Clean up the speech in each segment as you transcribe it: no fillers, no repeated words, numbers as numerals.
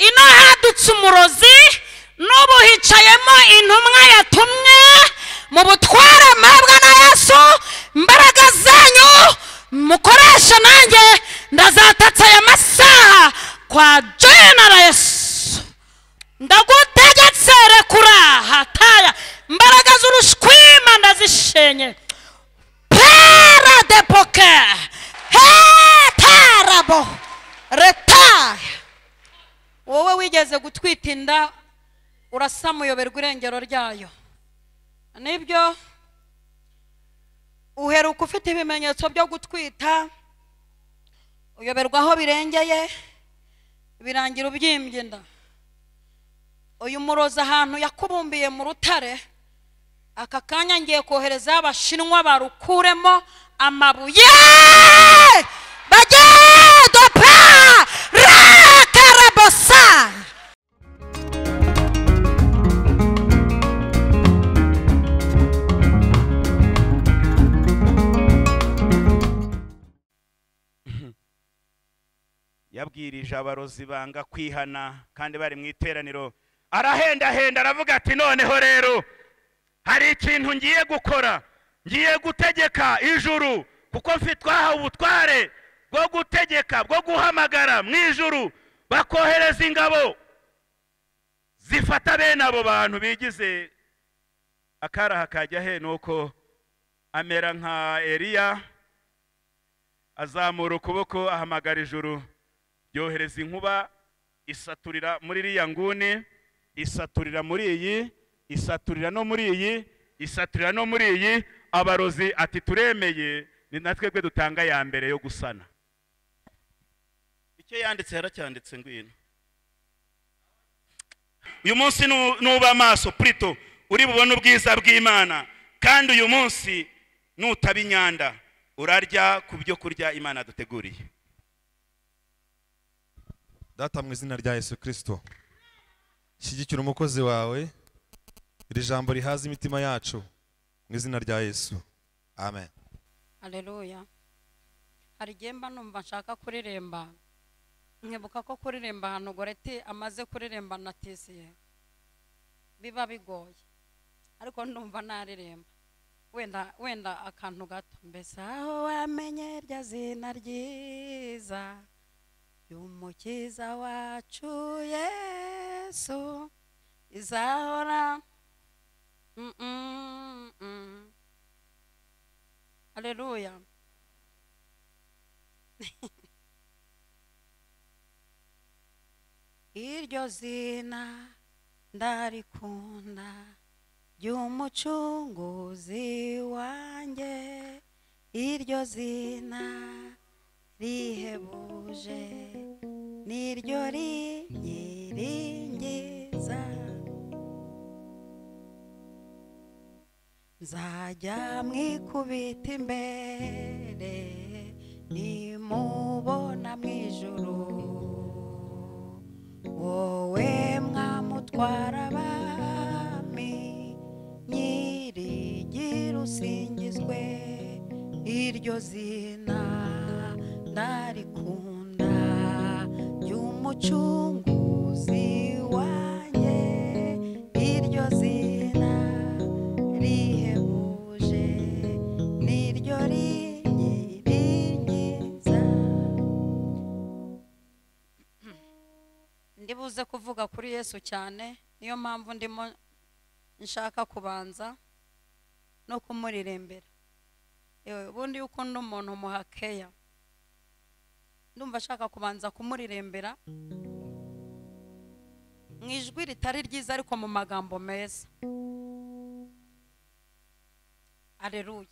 ino hadutse umurozi n'ubu hicayemo intumwa yatumwe mu butware mpabwa na Yesu. Imbaraga zanyu mukoresha, nanjye ndazatatsa aya masaha kwa General Yesu. Ndagutegetse rekura hataya imbaraga z'urushwima ndazishenye. Pera de poke tarabo retaya. Wowe wigeze gutwita inda urasama uyoberwa irengero ryayo, nibyo uheruka ufite ibimenyetso byo gutwita uyoberwa aho birengeye, birangira ubyimbye inda. Uyu murozi ahantu yakubumbiye mu rutare, aka kanya ngiye kohereza abashinwa barukuremo amabuye bagedopa rakarabosa. Yabwirije abarozi banga kwihana kandi bari mu iteraniro, arahendahenda aravuga ati noneho rero hari ikintu ngiye gukora, ngiye gutegeka ijuru, kuko mfitwaho ubutware bwo gutegeka, bwo guhamagara mu ijuru bakohereza ingabo zifata bene abo bantu bigize akaraha kajya he. Nuko amera nka Eliya, azamura ukuboko ahamagara ijuru, yohereza inkuba isaturira muri iriya nguni, isaturira muri iyi, isaturira no muri iyi, isaturira no muri iyi. Abarozi ati turemeye, ni natwebwe dutanga ya mbere yo gusana. Icyo yanditse yaracyanditse ngwino. Uyu munsi nuba amaso plito uri bubone ubwiza bw'Imana, kandi uyu munsi nutaba inyanda urarya ku byo kurya Imana duteguriye. Data mu izina rya Yesu Kristo, shyigikira umukozi wawe, iri jambo rihaza imitima yacu mu izina rya Yesu, amen. Haleluya. Hari gemba numva nshaka kuririmba, nkibuka ko kuririmba hano Goreti amaze kuririmba natisiye biba bigoye, ariko ndumva naririmba wenda akantu gato. Mbese aho wamenye rya zina ryiza y'umukiza wacu Yesu izahora. Haleluya. Iryo zina ndarikunda ry'umucunguzi wanjye, iryo zina rihebuje niryo rinyiringiza. Nzajya mwikubita imbere nimubona mu ijuru, wowe mwamutwara abami, nyirigira usingizwe. Iryo zina ndarikunda ry'umucunguzi wanjye, iryo zina rihebuje niryo rinyiringiza. Ndibuze kuvuga kuri Yesu cyane, niyo mpamvu ndimo nshaka kubanza no kumuririmbira. Ubundi yuko n'umuntu muhakeya, ndumva ashaka kubanza kumuririmbira mu ijwi ritari ryiza ariko mu magambo meza. Haleluya.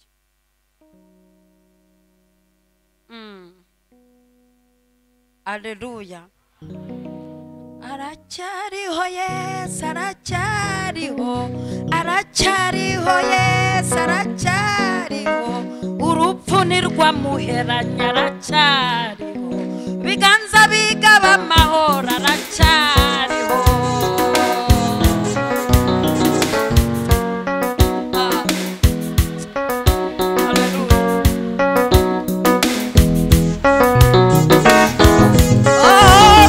Haleluya. Aracyariho Yesu, aracyariho, aracyariho Yesu, aracyariho. Urupfu ntirwamuheranya, aracyariho. Biganza bigaba amahoro, aracyariho.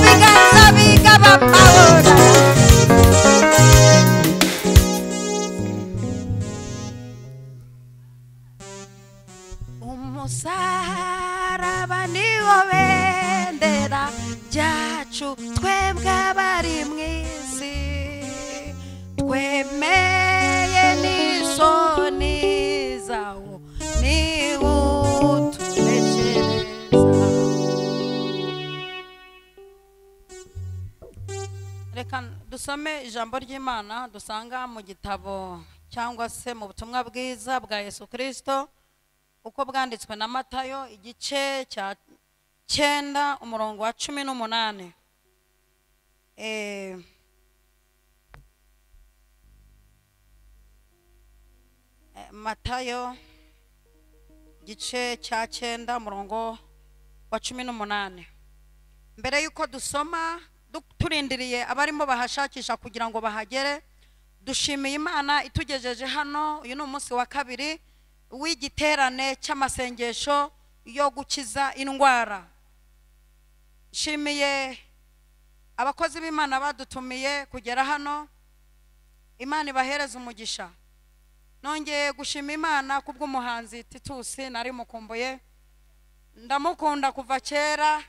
Biganza bigaba twebwe abari mu isi twemeye n'isoni zawo niwe utuneshereza. Reka dusome ijambo ry'Imana dusanga mu gitabo cyangwa se mu butumwa bwiza bwa Yesu Kristo uko bwanditswe na Matayo igice cya 9 umurongo wa 18. Matayo igice cya 9 umurongo wa 18. Mbere yuko dusoma turindiriye abarimo bahashakisha kugira ngo bahagere, dushimiye Imana itugejeje hano. Uyu ni umunsi wa kabiri w'igiterane cy'amasengesho yo gukiza indwara. Shimiye abakozi b'Imana badutumiye kugera hano, Imana ibahereza umugisha. Nongeye gushima Imana kubw'umuhanzi Titus, nari mukumbuye, ndamukunda kuva kera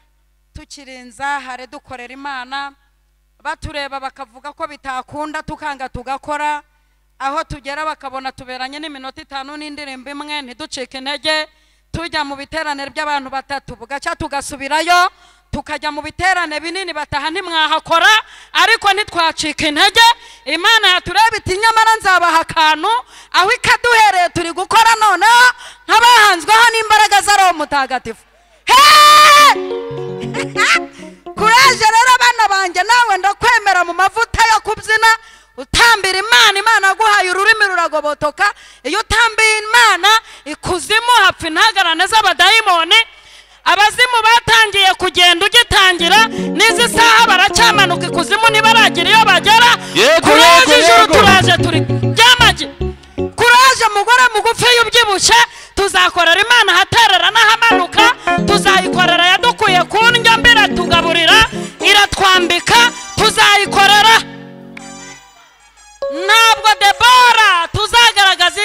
tukirinza hare dukorera Imana, batureba bakavuga ko bitakunda tukanga tugakora, aho tugera bakabona tuberanye n'iminota 5 n'indirimbo imwe ntiducike intege, tujya mu biterane by'abantu batatu bugaca tugasubirayo, tukajya mu biterane binini bataha ntimwahakora, ariko ntitwacika intege. Imana yatureba iti nyamara nzabaha akantu, aho ikaduhereye turi gukora none nk'abahanzweho n'imbaraga za Roho Mutagatifu. Kuraje rero bana banje, nawe ndakwemera mu mavuta yo kubyina utambira Imana. Imana aguhaye ururimi ruragobotoka, iyo utambiye Imana ikuzimu hapfa intagarane z'abadayimoni. Abazimu batangiye kugenda ugitangira, n'izi saha baracyamanuka ikuzimu ntibaragira iyo bagera. Kuraje ijuru turaje turi byamage. Kuraje mugore mugufi y'ubyibushye, tuzakorera Imana haterera n'ahamanuka, tuzayikorera yadukuye ku ndya mbere tugaburira iratwambika, tuzayikorera. Ntabwo Debora tuzagaragaza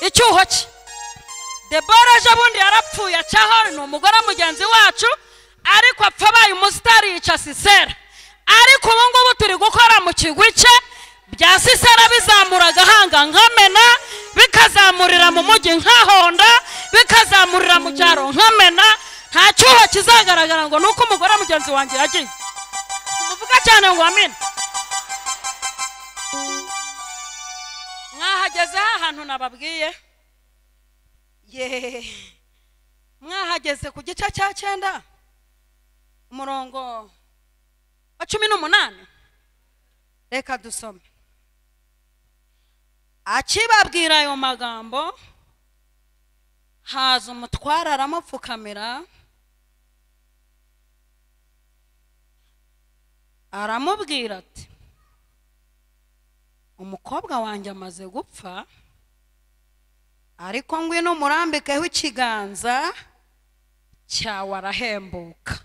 icyuho cye. Debora ejo bundi yarapfuye acaho, ni umugore mugenzi wacu, ariko apfa abaye umusitari yica Sisera. Ariko ubu ngubu turi gukora mu kigwi cye, bya Sisera bizamura agahanga nkamena, bikazamurira mu mujyi nkahonda, bikazamurira mu cyaro nkamena. Nta cyuho kizagaragara ngo nuko umugore mugenzi wanjye yagiye. Umuvuga cyane ngo amina. Mwahageze ahantu nababwiye, mwahageze ku gice cya 9 umurongo wa 18. Reka dusome. Akibabwira ayo magambo, haza umutwara aramupfukamira, aramubwira ati, umukobwa wanjye amaze gupfa, ariko ngwino umurambikeho ikiganza cyawe arahembuka.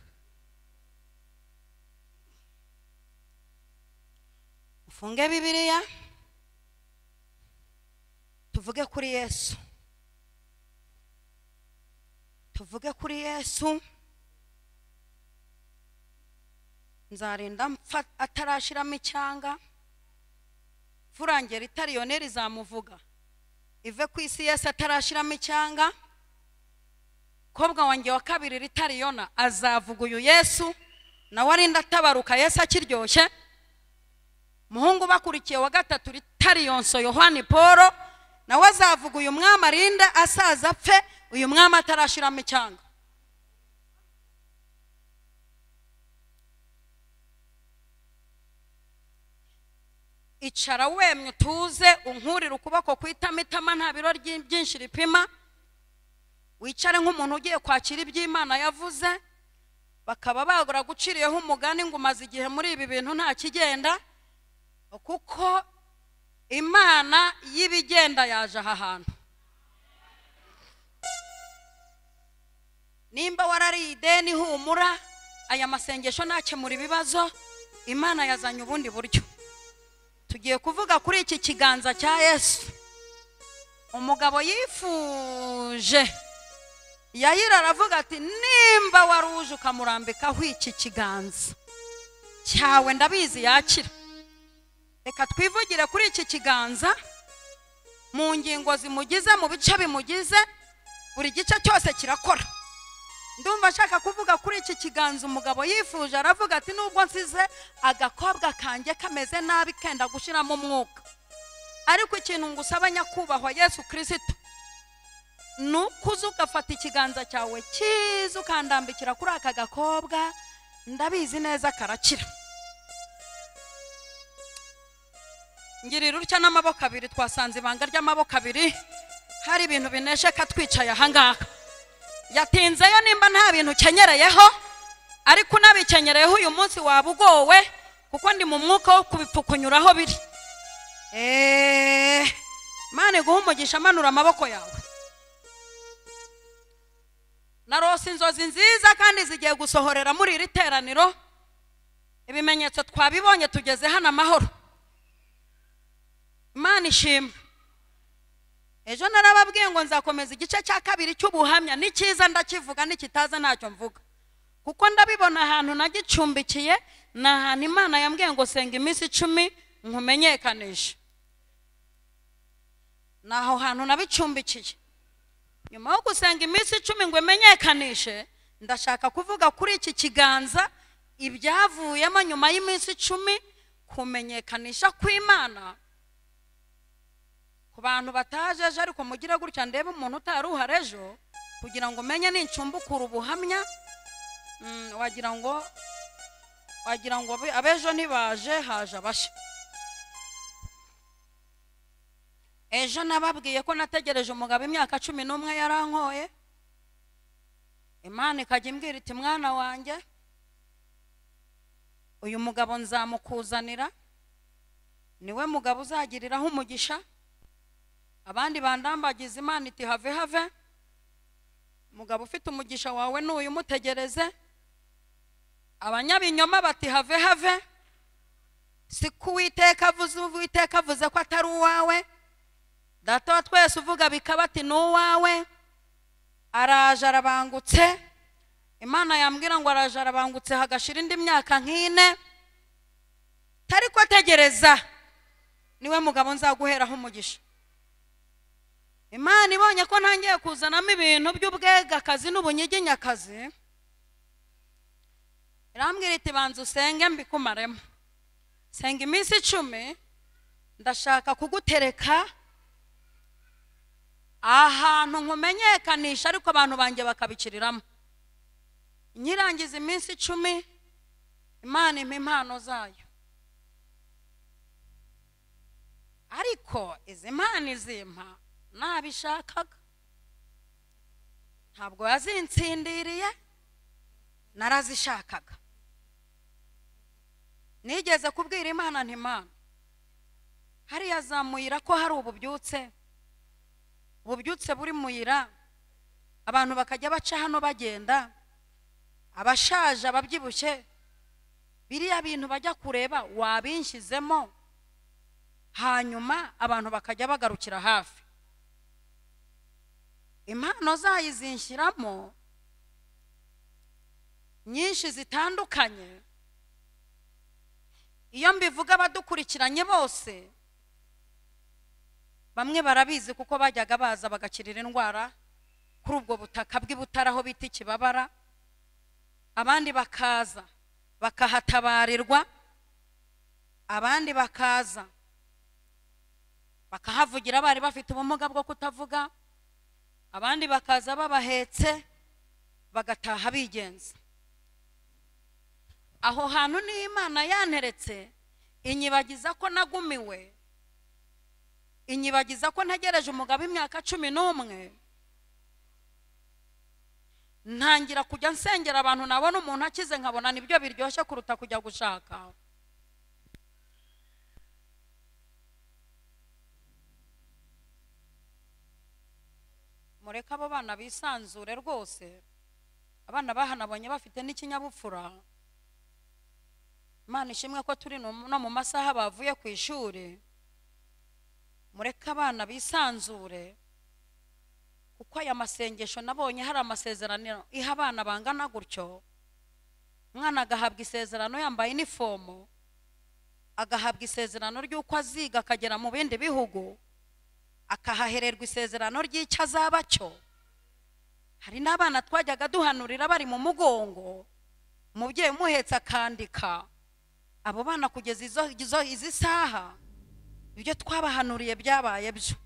Ufunge Bibiliya tuvuge kuri Yesu. Tuvuge kuri Yesu. Nzarinda mpfa atarashiramo icyanga, Furangera itariyoneri zamuvuga ive ku isi Yesu atarashiramo icyanga. Kobwa wanjye wa kabiri ritariyona azavuga uyu Yesu, nawe arinda atabaruka Yesu akiryoshye. Muhungu bakurikiye wa gatatu ritariyonso Yohani Polo, nawe azavuga uyu mwami arinda asaza apfe, uyu mwami atarashiramo icyanga. Icara wemye tuze unkurira ukuboko kwitamitama, nta biro byinshi ripima. Wicare nk'umuntu ugiye kwakira iby'Imana yavuze, bakaba bagura guciriyeho umugani ngo umaze igihe muri ibi bintu nta kigenda, kuko Imana y'ibigenda yaje aha hantu. Nimba warariye ideni humura, aya masengesho nakemura ibibazo. Imana yazanye ubundi buryo. Tugiye kuvuga kuri iki kiganza cya Yesu. Umugabo yifuje, Yayira aravuga ati, nimba waruje ukamurambikaho iki kiganza, cyawe ndabizi yakira. Reka twivugire kuri iki kiganza mu ngingo zimugize, mu bice bimugize, buri gice cyose kirakora. Ndumva ashaka kuvuga kuri iki kiganza umugabo yifuje, aravuga ati nubwo nsize agakobwa kanjye kameze nabi kenda gushiramo umwuka, ariko ikintu ngusaba nyakubahwa Yesu Kristo, nukuza ugafata ikiganza cyawe cyiza ukandambikira kuri aka gakobwa, ndabizi neza karakira. Ngirira urya n'amaboko abiri, twasanze ibanga ry'amaboko abiri hari ibintu binesheka twicaye ahangaha. Yatinzeyo nimba nta bintu ukenyereyeho, ariko unabikenyerayeho uyu munsi wabugowe, kuko ndi mu mwuka wo kubipfukunyuraho biri. Mane guha umugisha, manura amaboko yawe. Narose inzozi nziza kandi zigiye gusohorera muri iri teraniro. Ibimenyetso twabibonye tugeze hano amahoro. Imana ishimwe. Ejo narababwiye ngo nzakomeza igice cya kabiri cy'ubuhamya, nikiza ndakivuga, nikitaza ntacyo mvuga, kuko ndabibona ahantu nagicumbikiye, n'ahantu Imana yambwiye ngo senga iminsi 10 nkumenyekanisha. Naho hantu nabicumbikiye. Nyuma yo gusenga iminsi 10 ngo menyekanishe, ndashaka kuvuga kuri iki kiganza ibyavuyemo nyuma y'iminsi 10 kumenyekanisha kw'Imana. Ku bantu batajeje ariko mugira gutya ndebe umuntu utaruhara ejo, kugira ngo menye n'incumbukura ubuhamya. Wagira ngo abejo ntibaje, haje abasha. Ejo nababwiye ko nategereje umugabo imyaka 11 yarankoye. Imana ikajya imbwira iti mwana wanjye, uyu mugabo nzamukuzanira, niwe mugabo uzagiriraho umugisha. Abandi bandambagiza Imana iti have. Mugabo ufite umugisha wawe n'uyu mutegereze. Abanyabinyoma bati have. Siku Uwiteka avuze ko atari uwawe. Data wa twese uvuga bikaba ati n'uwawe. Araje arabangutse. Imana yambwira ngo araje arabangutse hagashira indi myaka nk'ine. Tariko tegereza, niwe mugabo nzaguheraho umugisha. Imana ibonye ko ntangiye kuzanamo ibintu by'ubwegakazi n'ubunyiginyakazi, irambwira iti banza usenge mbikumaremo. Senga iminsi 10, ndashaka kugutereka ahantu nkumenyekanisha, ariko abantu banjye bakabikiriramo. Nyirangiza iminsi 10, Imana impa impano zayo. Ariko izi mpano izimpa nabishakaga, ntabwo yazintsindiriye, narazishakaga. Nigeze kubwira Imana nti Imana, hariya zamuyira ko hari ububyutse buri muyira, abantu bakajya baca hano bagenda, abashaje ababyibushye, biriya bintu bajya kureba wabinshizemo, hanyuma abantu bakajya bagarukira hafi. Impano zayizinshiramo nyinshi zitandukanye. Iyo mbivuga abadukurikiranye bose, bamwe barabizi kuko bajyaga baza bagakirira indwara kuri ubwo butaka bw'Ibutara aho bita Ikibabara. Abandi bakaza bakahatabarirwa, abandi bakaza bakahavugira bari bafite ubumuga bwo kutavuga, abandi bakaza babahetse bagataha bigenza. Aho hantu ni Imana yanteretse, inyibagiza ko nagumiwe, inyibagiza ko ntegereje umugabo imyaka 11. Ntangira kujya nsengera abantu, nabona umuntu akize nkabona nibyo biryoshye kuruta kujya gushaka. Mureka abo bana bisanzure rwose. Abana bahanabonye bafite n'ikinyabupfura. Imana ishimwe ko turi no mu masaha bavuye ku ishuri. Mureka abana bisanzure, kuko aya masengesho nabonye hari amasezerano iha abana bangana gutyo. umwana agahabwa isezerano yambaye inifomo, agahabwa isezerano ry'uko aziga akagera mu bindi bihugu, akahahererwa isezerano ry'icyo azaba cyo. Hari n'abana twajyaga duhanurira bari mu mugongo, umubyeyi umuhetse akandika. Abo bana kugeza izi saha ibyo twabahanuriye byabaye byo.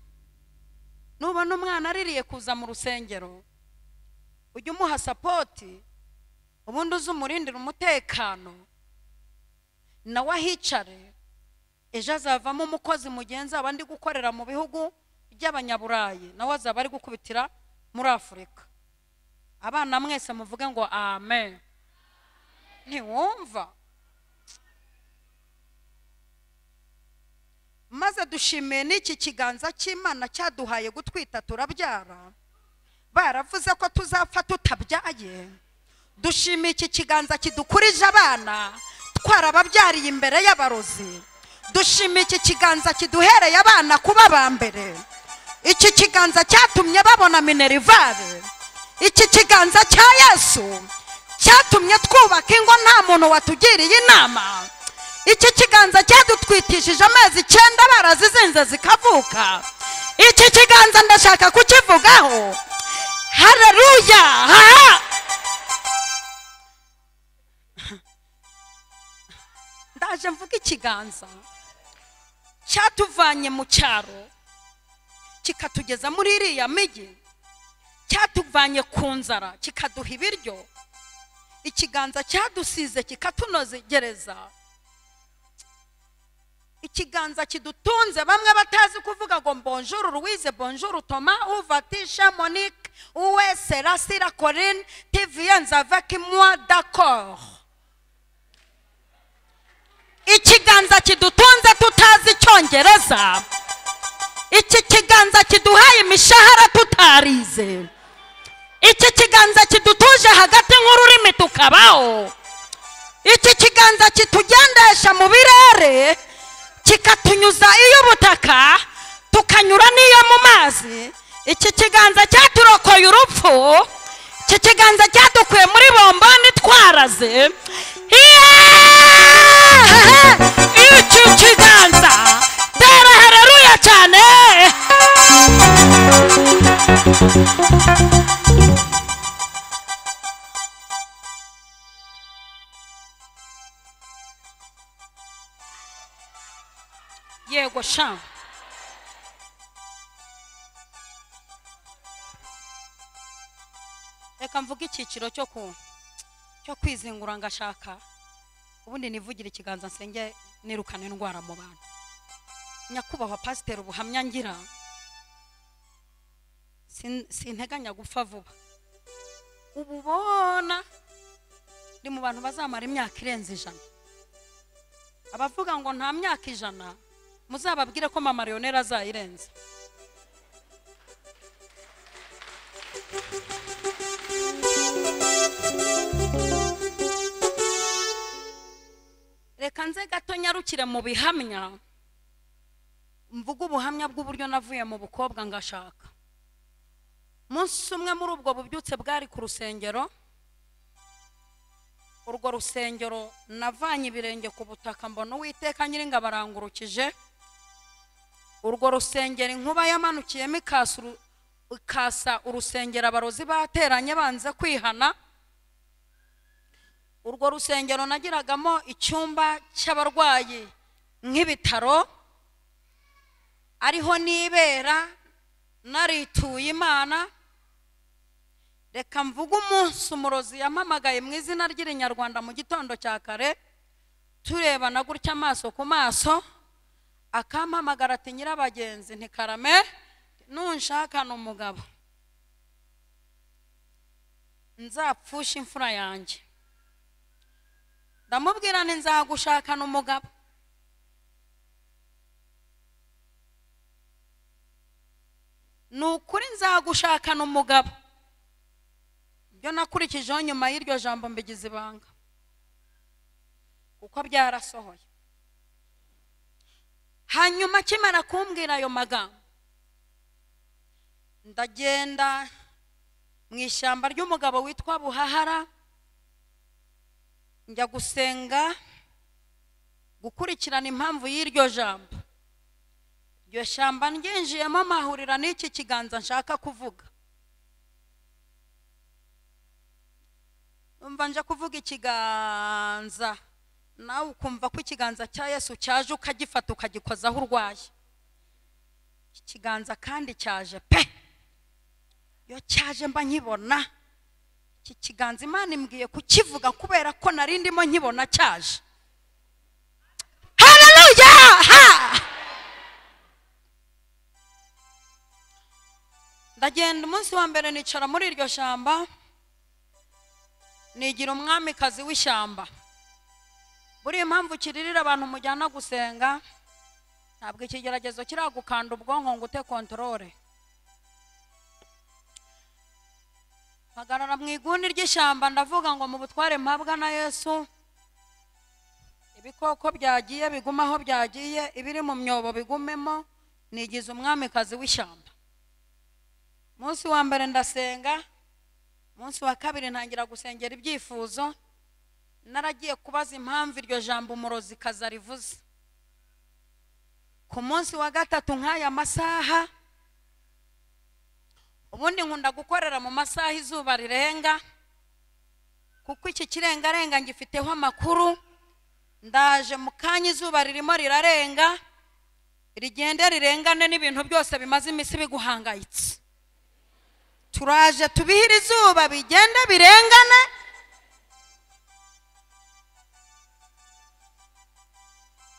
Nubona umwana aririye kuza mu rusengero, ujye umuha sapoti, ubundi uzumurindira umutekano, nawe ahicare. Ejo azavamo umukozi mugenzi abandi gukorera mu bihugu by'abanyaburayi, nawe azaba ari gukubitira muri Afurika. Abana mwese muvuge ngo amen. Ntiwumva? Maze dushimiye n'iki kiganza cy'Imana cyaduhaye gutwita turabyara. Baravuze ko tuzapfa tutabyaye. Dushimiye iki kiganza kidukurije abana twarababyariye imbere y'abarozi. Dushimiye iki kiganza kiduhereye abana kuba ba mbere. Iki kiganza cyatumye babona minerivare. Iki kiganza cya Yesu cyatumye twubaka ingo nta muntu watugiriye inama. Iki kiganza cyadutwitishije amezi 9 barazizinze zikavuka. Iki kiganza ndashaka kukivugaho. Haleluya! Ndaje mvuga ikiganza cyatuvanye mu cyaro kikatugeza muri iriya migi, cyatuvanye ku nzara kikaduha ibiryo. Ikiganza cyadusize kikatunozegereza. Ikiganza kidutunze bamwe batazi kuvuga ngo bonjour Louise, bonjour Thomas, où vas-tu Monique, où est Cécile, Corinne, tu viens avec moi, d'accord? Ikiganza kidutunze tutazi Icyongereza. Iki kiganza kiduhaye imishahara tutarize. Iki kiganza kidutuje hagati nk'ururimi tukabaho. Iki kiganza kitugendesha mu birere, kikatunyuza iyo butaka tukanyura n'iyo mu mazi. Iki kiganza cyaturokoye urupfu. Iki kiganza cyadukuye muri bomboni twaraze. Iki kiganza tera haleluya cyane. Yego sha. Reka mvuga icyiciro cyo kwizingura ngashaka ubundi nivugira ikiganza nsenge nirukane indwara mu bantu. Nyakubahwa pasiteri, ubuhamya ngira sinteganya gupfa vuba. Ububona ndi mu bantu bazamara imyaka irenze 100. Abavuga ngo nta myaka 100 muzababwire ko mama Leonera azayirenza. Reka nze gato nyarukire mu bihamya, mvuga ubuhamya bw'uburyo navuye mu bukobwa ngashaka. Munsi umwe muri ubwo bubyutse bwari ku rusengero. Urwo rusengero navanye ibirenge ku butaka mbona Uwiteka Nyiringa barangurukije. Urwo rusengero inkuba yamanukiyemo ikasa urusengero abarozi bateranye banze kwihana. Urwo rusengero nagiragamo icyumba cy'abarwayi nk'ibitaro, ariho nibera narituye Imana. Reka mvuga umunsi umurozi yampamagaye mu izina ry'Inyarwanda mu gitondo cya kare, turebana gutya amaso ku maso, akampamagara ati Nyirabagenzi ntikarame nunshaka n'umugabo nzapfusha imfura yanjye. Ndamubwira nti nzagushaka n'umugabo. Nukuri nzagushaka n'umugabo. Byo nakurikijeho nyuma y'iryo jambo mbigize ibanga kuko byarasohoye. Hanyuma kimara kumbwira ayo magambo, ndagenda mu ishyamba ry'umugabo witwa Buhahara. njya gusenga gukurikirana impamvu y'iryo jambo. Iryo shamba nginjiyemo mahurira n'iki kiganza nshaka kuvuga. Umva nje kuvuga ikiganza, nawe ukumva ko ikiganza cya Yesu cyaje ukagifata ukagikozaho urwaye. Ikiganza kandi cyaje pe, yo cyaje mba nkibona. Iki kiganza Imana imbwiye kukivuga kubera ko nari ndimo nkibona cyaje. Haleluya! Ndagenda umunsi wa mbere nicara muri iryo shamba, nigira umwamikazi w'ishyamba. Buri impamvu kiririra abantu mujyana gusenga, ntabwo ikigeragezo kiragukanda ubwonko ngo ute kontrole. Hagarara mu iguni ry'ishyamba ndavuga ngo mu butware mpabwa na Yesu, ibikoko byagiye biguma aho byagiye, ibiri mu myobo bigumemo, nigize umwamikazi w'ishyamba. Munsi wa mbere ndasenga, munsi wa kabiri ntangira gusengera ibyifuzo. Naragiye kubaza impamvu iryo jambo umurozi kaza rivuze. Ku munsi wa gatatu nk'aya masaha, ubundi nkunda gukorera mu masaha izuba rirenga, kuko iki kirengarenga ngifiteho amakuru. Ndaje mu kanya izuba ririmo rirarenga, rigende rirengane n'ibintu byose bimaze iminsi biguhangayitse. Turaje tubihira izuba bigende birengane.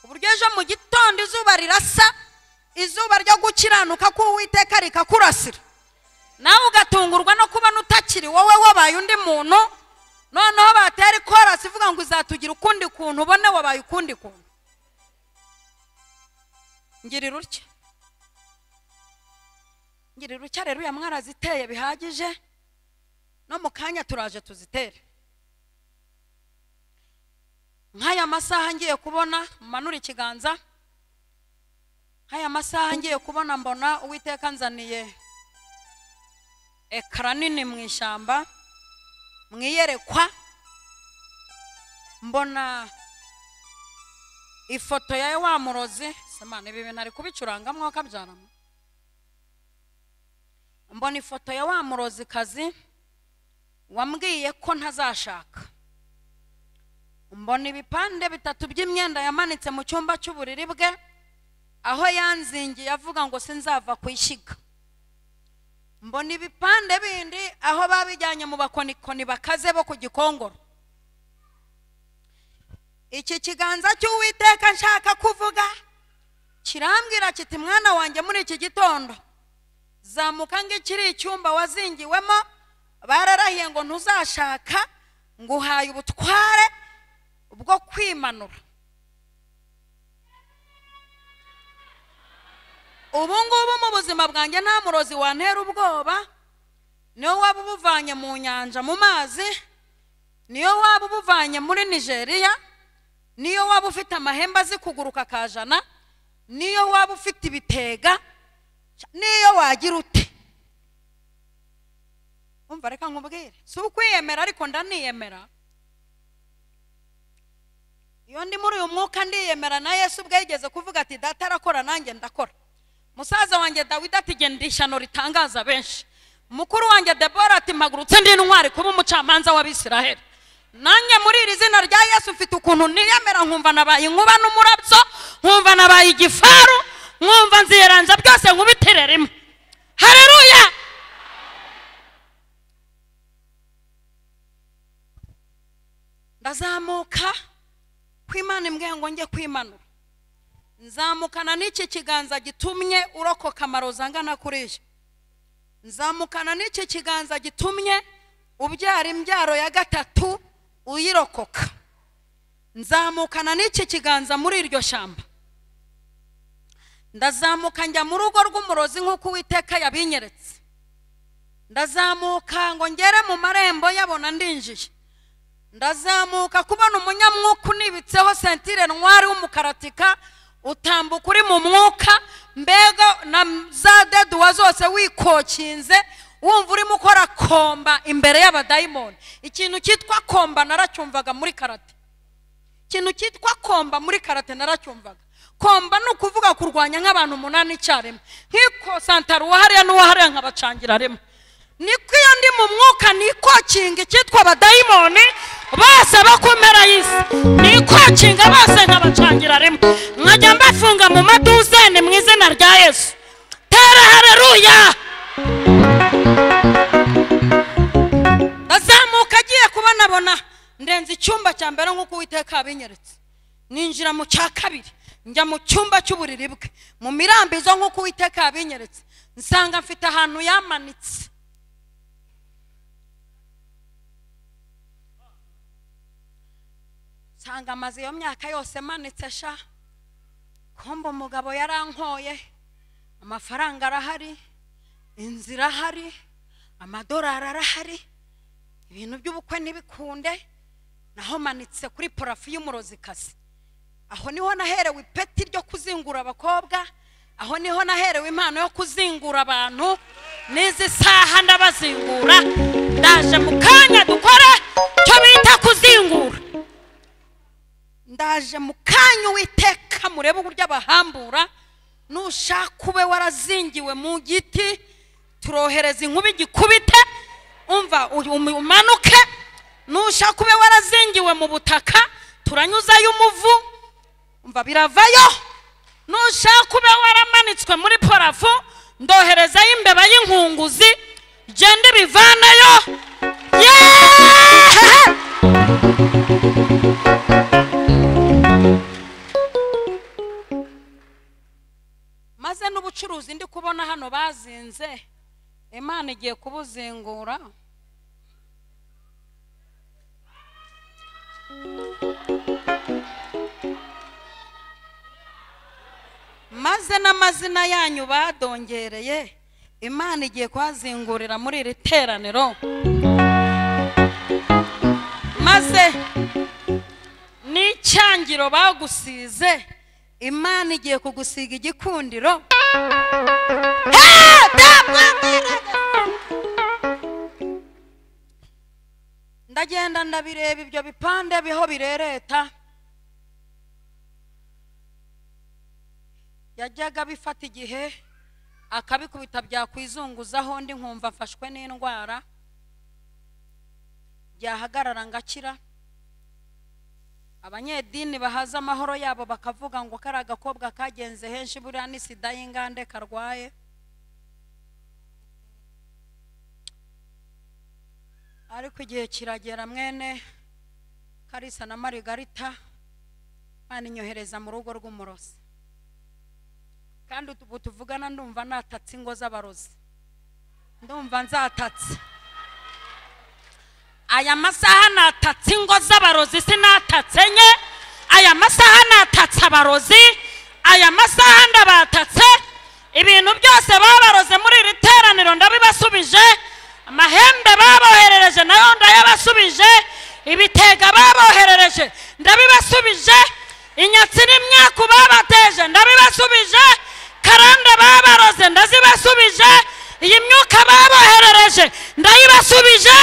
Uburyo ejo mu gitondo izuba rirasa, izuba ryo gukiranuka k'Uwiteka rikakurasira, nawe ugatungurwa no kubona utakiri wowe wabaye undi muntu. Noneho batera ikorasi ivuga ngo izatugira ukundi kuntu, ubone wabaye ukundi kuntu. Ngirira utya rero ya mwaraziteye bihagije, no mu kanya turaje tuzitere. Nk'aya masaha ngiye kubona manura ikiganza, nk'aya masaha ngiye kubona mbona Uwiteka nzaniye ekara nini mu ishyamba, mwiyerekwa. Mbona ifoto ya wa murozi, semana ibi bintu ari kubicurangamwo kabyaramo. Mbona ifoto ya wa murozi kazi wambwiye ko ntazashaka. Mbona ibipande bitatu by'imyenda yamanitse mu cyumba cy'uburiri bwe, aho yanzingiye avuga ngo sinzava kwishiga. Mbona ibipande bindi aho babijyanye mu bakonikoni bakaze bo ku Gikongoro. Iki kiganza cy'Uwiteka nshaka kuvuga kirambwira kiti, mwana wanjye muri iki gitondo zamuka ngikiri icyumba wazingiwemo, bararahiye ngo ntuzashaka, nguhaye ubutware bwo kwimanura. Ubu ngubu mu buzima bwanjye nta murozi wantera ubwoba. Niyo waba ubuvanye mu nyanja mu mazi, niyo waba ubuvanye muri Nigeria, niyo waba ufite amahembe azi kuguruka kajana, niyo waba ufite ibitega, niyo wagira ute. Umva reka nkubwire, si ukwiyemera ariko ndaniyemera. Iyo ndi muri uyu mwuka ndiyemera, na Yesu ubwe yigeze kuvuga ati data arakora nanjye ndakora. Musaza wanjye Dawidi ati genda ishyano ritangaza benshi. Mukuru wanjye Debora ati mpagurutse ndi intwari kuba umucamanza w'Abisiraheli. Nanjye muri iri zina rya Yesu mfite ukuntu niyemera, nkumva nabaye inkuba n'umurabyo, nkumva nabaye igifaru, nkumva nziyeranza byose nkubitire rimwe. Haleluya! Ndazamuka kw'Imana imbwiye ngo njye kwimanura. Nzamukana n'iki kiganza gitumye urokoka amarozi angana kuriya. Nzamukana n'iki kiganza gitumye ubyara imbyaro ya gatatu uyirokoka. Nzamukana n'iki kiganza muri iryo shamba. Ndazamuka njya mu rugo rw'umurozi nk'uko Uwiteka yabinyeretse. Ndazamuka ngo ngere mu marembo yabona ndinjiye. Ndazamuka kubona umunyamwuka unibitseho sentire ntwari w'umukaratika, utambuka uri mu mwuka, mbega na za deduwa zose wikokinze, wumva urimo ukora komba imbere y'abadayimoni. Ikintu cyitwa komba naracyumvaga muri karate. ikintu cyitwa komba muri karate naracyumvaga. Komba ni ukuvuga kurwanya nk'abantu 8 icyarimwe, nk'iko santaro wahariya n'uwahariya nkabacangira rimwe. Niko iyo ndi mu mwuka niko kinga cyitwa abadayimoni bose bakumera y'isi, niko kinga bose nkabacangira rimwe, nkajya mbafunga mu maduzeni mu izina rya Yesu. Tera haleluya. Azamuka agiye kubonabona ndenze icyumba cya mbere nk'uko Uwiteka abinyeretse, ninjira mu cya kabiri njya mu cyumba cy'uburiri bwe, mu mirambizo nk'uko Uwiteka abinyeretse, nsanga mfite ahantu yamanitse. Nsanga amaze iyo myaka yose manitse sha, kombo umugabo yarankoye, amafaranga arahari, inzira ahari, amadolari arahari, ibintu by'ubukwe ntibikunde, naho manitse kuri parafu y'umurozikazi. Aho niho naherewe ipeti ryo kuzingura abakobwa, aho niho naherewe impano yo kuzingura abantu, n'izi saha ndabazingura. Ndaje mu kanya dukore cyo bita kuzingura. Ndaje mu kanya Uwiteka murebe uburyo abahambura. Nushaka ube warazingiwe mu giti, turohereza inkubi gikubite, umva umanuke. Nushaka ube warazingiwe mu butaka, turanyuzayo umuvu, umva biravayo. Nushaka ube waramanitswe muri parafu, ndoherezayo imbeba y'inkunguzi, gende bivanayo. Maze n'ubucuruzi ndi kubona hano bazinze, Imana igiye kubuzingura. Maze n'amazina yanyu badongereye, Imana igiye kwazingurira muri iri teraniro. Maze n'icyangiro bagusize, Imana igiye kugusiga igikundiro. Ndagenda ndabireba ibyo bipande biho birereta, yajyaga bifata igihe akabikubita byakwizunguzaho, ndi nkumva mfashwe n'indwara, byahagarara ngakira. Abanyedini bahaza amahoro yabo bakavuga ngo kari agakobwa kagenze henshi buriya ni sida y'ingande karwaye. Ariko igihe kiragera mwene Karisa na Marigarita Imana inyohereza mu rugo rw'umurozi, kandi ubu tuvugana ndumva natatse ingo z'abarozi, ndumva nzatatse. Aya masaha natatse ingo z'abarozi, sinatatse nye. Aya masaha natatse abarozi, aya masaha ndabatatse. Ibintu byose babaroze muri iri teraniro ndabibasubije, amahembe baboherereje nayo ndayabasubije, ibitega baboherereje ndabibasubije, inyatsi n'imyaku babateje ndabibasubije, karande babaroze ndazibasubije, iyi myuka baboherereje ndayibasubije.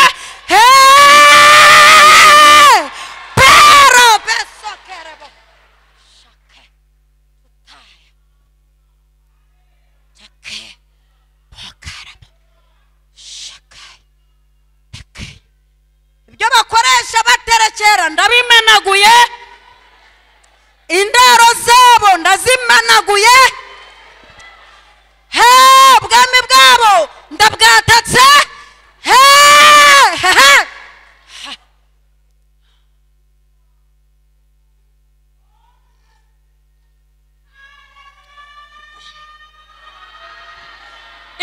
Pero beso kerebo shake tutaya shake pokarabo shake teke. Ibyo bakoresha baterekera ndabimenaguye, indaro zabo ndazimanaguye, ubwami bwabo ndabwatatse.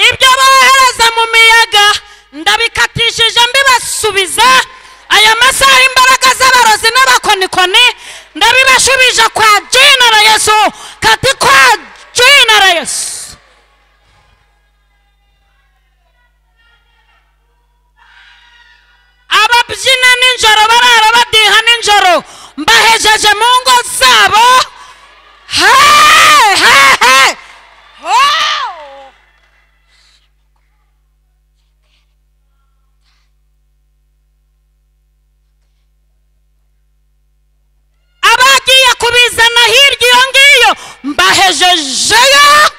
Ibyo bohereza mu miyaga ndabikatishije mbibasubiza. Aya masaha imbaraga z'abarozi n'abakonikoni ndabibashubije kwa jina la Yesu, kati kwa jina la Yesu. Ababyina ninjoro barara badiha ninjoro, mbahejeje mu ngo zabo. bagejejeyo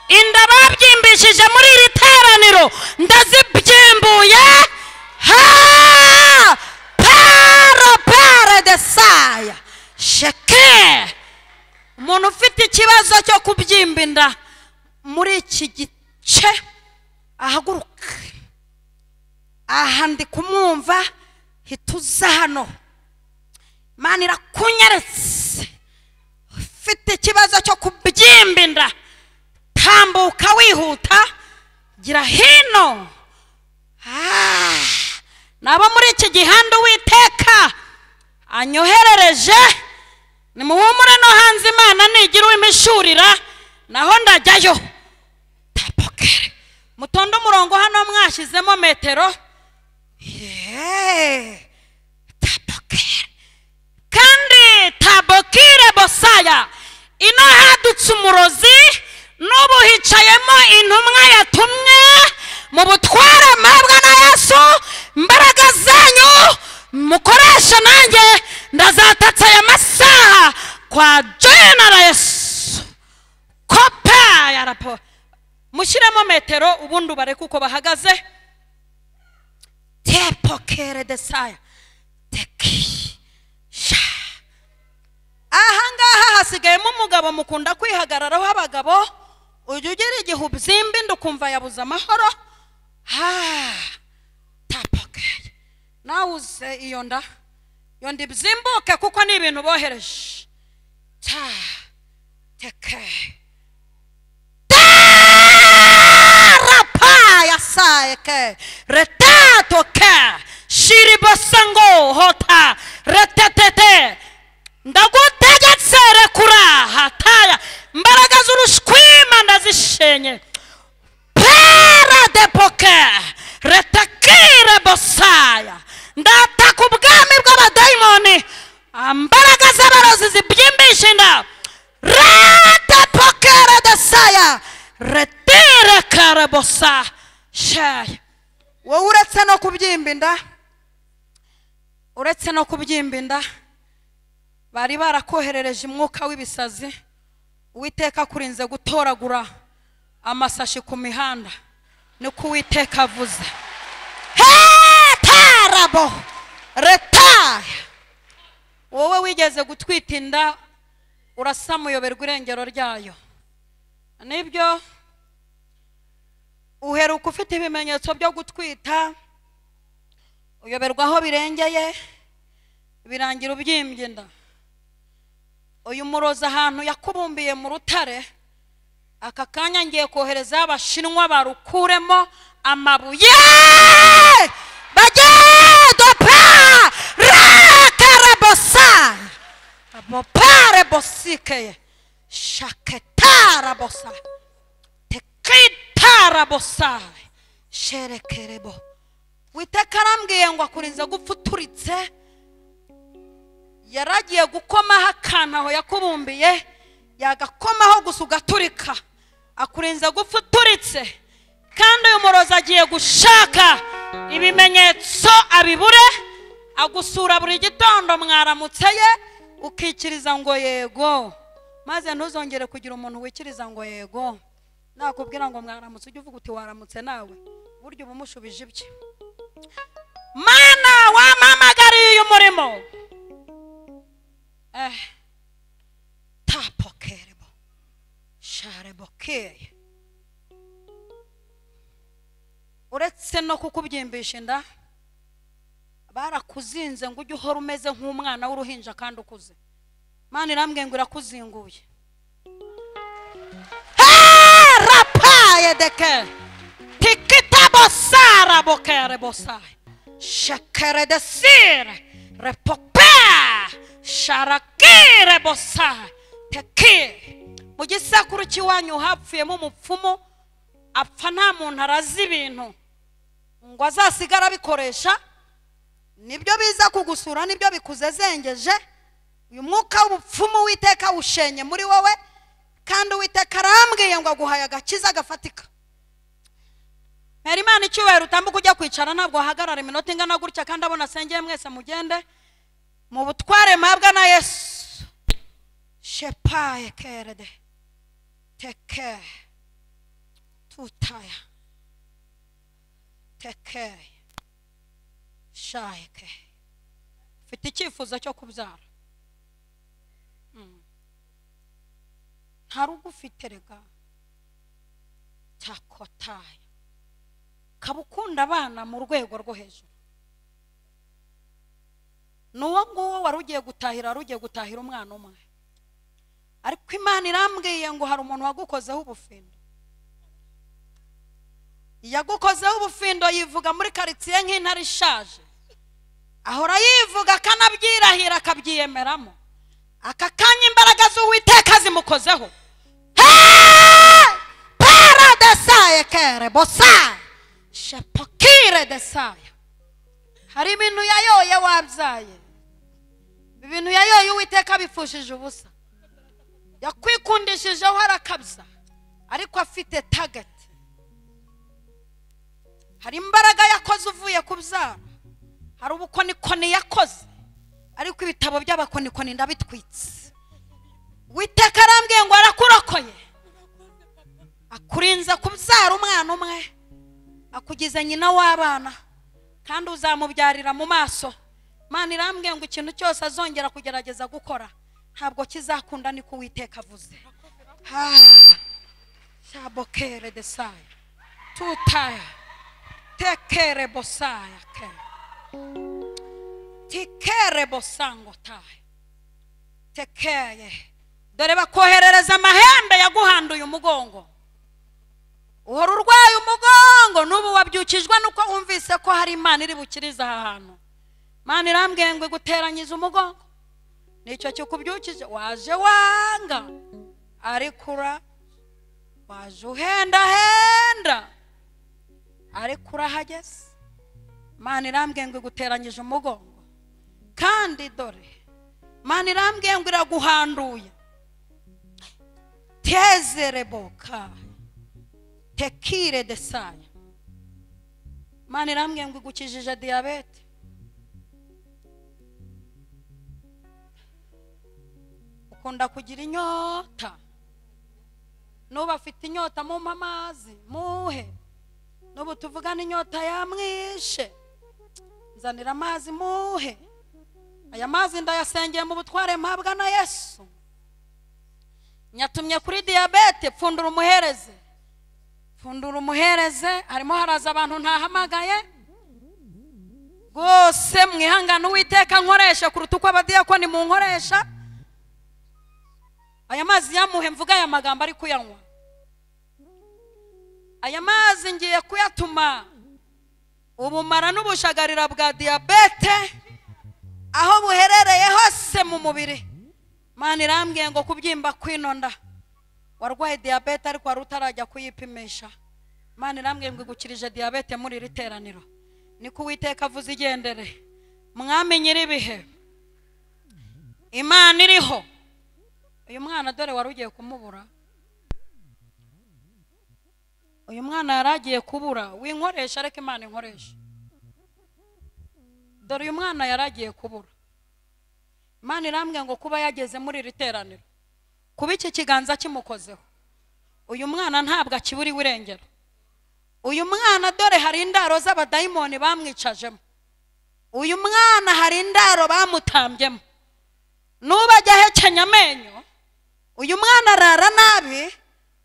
inda babyimbishije muri iri teraniro ndazibyimbuye para de saya sheke. Umuntu ufite ikibazo cyo kubyimba inda muri iki gice ahaguruka. Aha ndi kumwumva hituza hano. Imana irakunyeretse. Ufite ikibazo cyo kubyimba inda tambuka wihuta gira hino. Nabo muri iki gihanda Uwiteka anyoherereje nimuhumure no hanze Imana nigira uwimishurira naho ndajyayo. Tapokere mutondo umurongo hano mwashizemo metero. Tapokere kandi tabokire bosaya ino hadutse umurozi n'ubu hicayemo intumwa yatumwe mu butware mpabwa na Yesu. Imbaraga zanyu mukoresha nanjye ndazatatsa aya masaha kwa General Yesu. Kopa yarapo mushyiremo metero ubundi bareke uko bahagaze. Tepokere desaya teki sha. Ahangaha hasigayemo umugabo mukunda kwihagararaho abagabo. Ujya ugira igihe ubyimba inda ukumva yabuze amahoro. Tapokere nawuze iyo nda yondi byimbuke kuko ni ibintu bohereje. Teke rapa yasaye retato ke shiribasango hota retetete ndagutegetse rekura hataya. Imbaraga z'urushwima ndazishenye. Pera de poke retakire bosaya ndataka ubwami bw'abadayimoni. Imbaraga z'abarozi zibyimbisha inda rete pokere desaya retire kare bosa shaya. Wowe uretse no kubyimba inda bari barakoherereje umwuka w'ibisazi. Uwiteka kurinze gutoragura amasashi ku mihanda niko Uwiteka avuze. Tarabo retaya. Wowe wigeze gutwita inda urasa muyoberwa irengero ryayo. Nibyo uheruka ufite ibimenyetso byo gutwita uyoberwa aho birengeye birangira ubyimbye inda. Uyu muroza ahantu yakubumbiye mu rutare aka kanya ngiye kohereza abashinwa barukuremo amabuye bagedo pa rakarabosa abopare bosike shaketara bosa tekitara bosa sherekerebo. Uwiteka arambwiye ngo akurinze gupfuturitse. Yaragiye gukomaho akantu aho yakubumbiye yagakomaho gusa ugaturika. Akurinze gupfuturitse kandi uyu murozi agiye gushaka ibimenyetso abibure. Agusura buri gitondo mwaramutse ye ukikiriza ngo yego, maze ntuzongere kugira umuntu wikiriza ngo yego. Nakubwira ngo mwaramutse ujye uvuga uti waramutse nawe buryo bumushubije ibye. Mana wamamagariye uyu murimo. Tapokerebo sharebokeye. Uretse no kukubyimbisha inda barakuzinze ngo ujye uhora umeze nk'umwana w'uruhinja kandi ukuze. Mana irambwiye ngo irakuzinguye. Rapaye deke tikitabo sara bokere bosai shakere de sire repope sharakire bosai teke. Mu gisekuru cy'iwanyu hapfuyemo umupfumu apfa nta muntu arazi ibintu ngo azasigara bikoresha. Nibyo biza kugusura nibyo bikuzezengeje. Uyu mwuka w'ubupfumu Uwiteka ushenye muri wowe kandi Uwiteka arambwiye ngo aguhaye agakiza gafatika. Mera Imana icyubahiro utambuka ujya kwicara ntabwo hagarara iminota ingana gutya kandi abona asengeye mwese mugende mu butware mpabwa na Yesu. Shepaye kerede teke tutaya teke shayeke. Ufite icyifuzo cyo kubyara? Nta rugo ufite rega cyakotaya kabukunda abana mu rwego rwo hejuru. Nuwo nguwo wari ugiye gutahira umwana umwe, ariko Imana irambwiye ngo hari umuntu wagukozeho ubufindo. Yagukozeho ubufindo yivuga muri karitsiye nk'intare ishaje, ahora yivuga akanabyirahira akabyiyemeramo. Aka kanya imbaraga z'Uwiteka zimukozeho. Para desaye kere bosa shepokire desaya. Hari ibintu yayoye wabyaye, ibintu yayoye Uwiteka bifushije ubusa. Yakwikundishijeho arakabya ariko afite target. Hari imbaraga yakoze uvuye kubyara, hari ubukonikoni yakoze ariko ibitabo by'abakonikoni ndabitwitse. Uwiteka arambwiye ngo arakurokoye, akurinze kubyara umwana umwe, akugize nyina w'abana kandi uzamubyarira mu maso. Imana irambwiye ngo ikintu cyose azongera kugerageza gukora ntabwo kizakunda, niko Uwiteka avuze. Shabokere desaya tutaya tekere bosaya ke tikere bosango taye tekeye. Dore bakoherereza amahembe yaguhanduye umugongo, uhora urwaye umugongo. N'ubu wabyukijwe nuko wumvise ko hari Imana iri bukiriza aha hantu. Imana irambwiye ngo iguteranyije umugongo, nicyo cyukubyukije. Waje wanga ariko waje uhenda ariko urahageze. Imana irambwiye ngo iguteranyije umugongo, kandi dore Imana irambwiye ngo iraguhanduye. Tezereboka tekire desaya. Imana irambwiye ngo igukijije diyabete. Ukunda kugira inyota, nuba afite inyota mu amazi muhe. Nubu tuvugana inyota yamwishe, nzanira amazi muhe. Aya mazi ndayasengeye mu butware mpabwa na Yesu. Nyatumye kuri diyabete, pfundura umuhereze, pfundura umuhereze. Harimo haraza abantu ntahamagaye rwose, mwihangane Uwiteka nkoresha kuruta uko abadiyakoni mu nkoresha. Aya mazi yamuhe mvuga aya magambo ari kuyanywa. Aya mazi ngiye kuyatuma ubumara n'ubushagarira bwa diyabete aho buherereye hose mu mubiri. Imana irambwiye ngo kubyimba kwinonda, warwaye diyabete ariko wari utarajya kuyipimisha. Imana irambwiye ngo igukirije diyabete muri iri teraniro. Niko Uwiteka avuze, igendere mwami nyiribihe. Imana iriho. Uyu mwana dore wari ugiye kumubura, uyu mwana yaragiye kubura. Winkoresha ariko Imana inkoresha. Dore uyu mwana yaragiye kubura. Imana irambwiye ngo kuba yageze muri iri teraniro, kuba iki kiganza kimukozeho, uyu mwana ntabwo akiburiwe irengero. Uyu mwana dore hari indaro z'abadayimoni bamwicajemo. Uyu mwana hari indaro bamutambyemo. Nuba ajya ahekenya amenyo, uyu mwana arara nabi.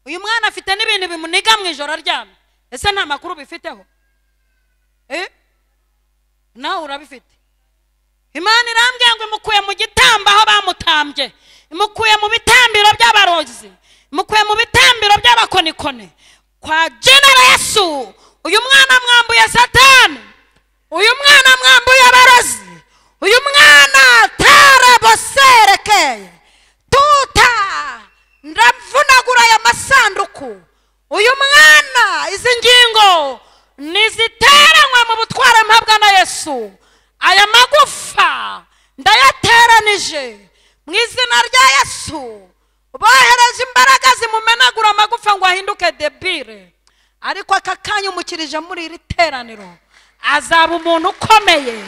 Uyu mwana afite n'ibintu bimuniga mu ijoro aryamye. Ese nta makuru bifiteho? Nawe urabifite? Imana irambwiye ngo imukuye mu gitambo aho bamutambye, imukuye mu bitambiro by'abarozi, imukuye mu bitambiro by'abakonikone. Kwa jina la Yesu, uyu mwana mwambuye Satani, uyu mwana mwambuye abarozi, uyu mwana taraboserekeye tuta ndavunagura aya masanduku. Uyu mwana izi ngingo niziteranywe mu butware mpabwa na Yesu. Aya magufa ndayateranije mu izina rya Yesu. Bohereje imbaraga zimumenagura amagufa ngo ahinduke debile. ariko aka kanya umukirije muri iri teraniro azaba umuntu ukomeye,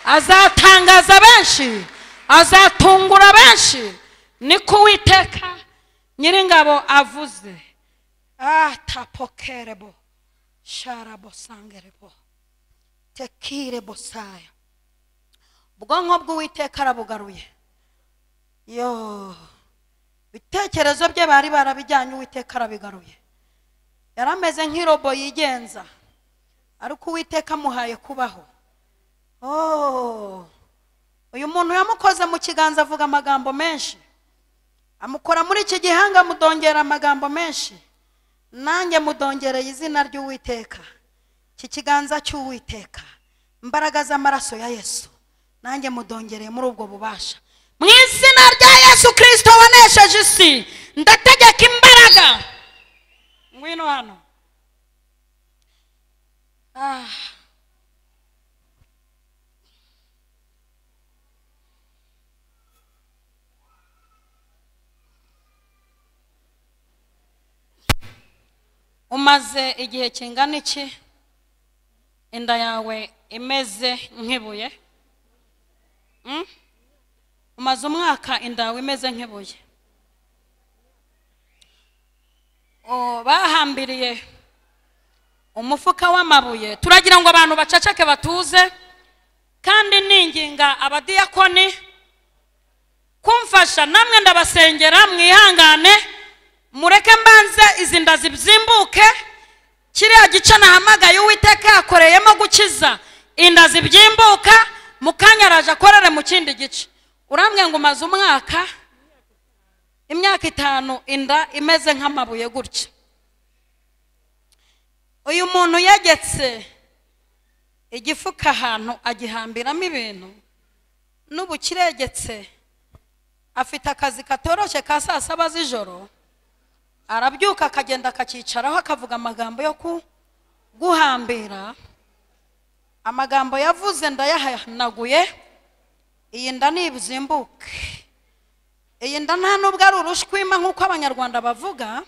azatangaza benshi, azatungura benshi. Niko Uwiteka Nyiringabo avuze. Tapokerebo sharabo sangerebo tekire bosaya. Ubwonko bw'Uwiteka arabugaruye. Yo, bitekerezo bye bari barabijyanye, Uwiteka arabigaruye. Yarameze nk'irobo yigenza, ariko Uwiteka amuhaye kubaho. Uyu muntu yamukoze mu kiganza avuga amagambo menshi, amukora muri iki gihanga mudongera amagambo menshi. Nanjye mudongereye izina ry'Uwiteka, iki kiganza cy'Uwiteka, imbaraga z'amaraso ya Yesu, nanjye mudongereye muri ubwo bubasha. Mu izina rya Yesu Kristo wanesheje isi, ndategeka imbaraga. Ngwino hano. Umaze igihe kingana iki inda yawe imeze nk'ibuye? Umaze umwaka inda yawe imeze nk'ibuye. Bahambiriye umufuka w'amabuye. Turagira ngo abantu bacacake batuze, kandi ninginga abadiyakoni kumfasha. Namwe ndabasengera, mwihangane, mureke mbanze izi nda zibzimbuke. Kiriya gice nahamagaye Uwiteka yakoreyemo gukiza inda zibyimbuka, mukanya araje akorere mu kindi gice. Urambwe ngo umaze umwaka, imyaka 5 inda imeze nk'amabuye gutya. Uyu muntu yegetse igifuka ahantu agihambiramo ibintu, n'ubu kiregetse. Afite akazi katoroshye ka saa 7 z'ijoro, arabyuka akagenda akakicaraho akavuga amagambo yo guhambira. Amagambo yavuze ndayahanaguye. Iyi nda nibzimbuke. Iyi nda nta nubwo ari urushwima nk'uko Abanyarwanda bavuga,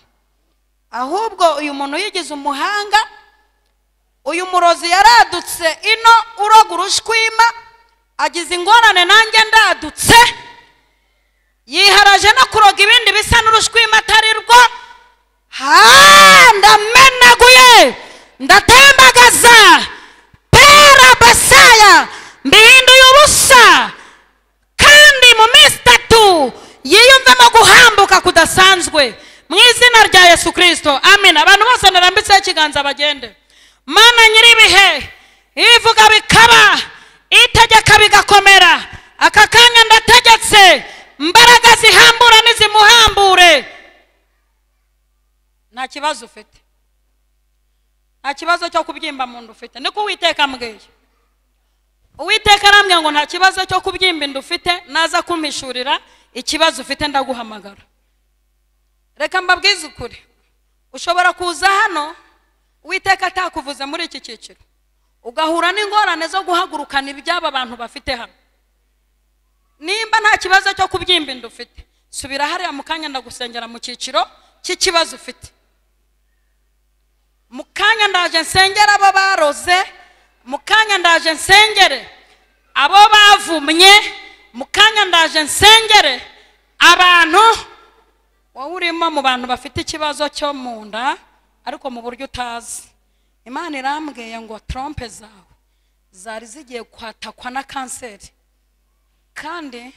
ahubwo uyu muntu yigize umuhanga. Uyu murozi yaradutse ino uroga urushwima, agize ingorane nanjye ndadutse, yiharaje no kuroga ibindi bisa n'urushwima atari rwo. Ndamenaguye, ndatembagaza pera basaya, mbihinduye ubusa, kandi mu minsi 3 yiyumvemo guhambuka kudasanzwe mu izina rya Yesu Kristo. Amen. Abantu bose narambitseho ikiganza bagende. Mana Nyiribihe, ivuga bikaba, itegeka bigakomera. Aka kanya ndategetse imbaraga zihambura n'izimuhambure. Nta kibazo ufite, nta kibazo cyo kubyimba mu nda ufite. Niko Uwiteka ambwiye. Uwiteka arambwira ngo nta kibazo cyo kubyimba inda ufite, naza kumpishurira ikibazo ufite ndaguhamagara. Reka mbabwize ukuri, ushobora kuza hano Uwiteka atakuvuze muri iki cyiciro, ugahura n'ingorane zo guhagurukana ibyaba abantu bafite hano. Nimba nta kibazo cyo kubyimba inda ufite, subira hariya mukanya ndagusengera mu cyiciro cy'ikibazo ufite. Mukanya ndaje nsengera abo baroze, mukanya ndaje nsengere abo bavumye, mukanya ndaje nsengere abantu wowe urimo mu bantu bafite ikibazo cyo mu nda ariko mu buryo utazi. Imana irambwiye ngo trompe zawe zari zigiye kwatakwa na kanseri, kandi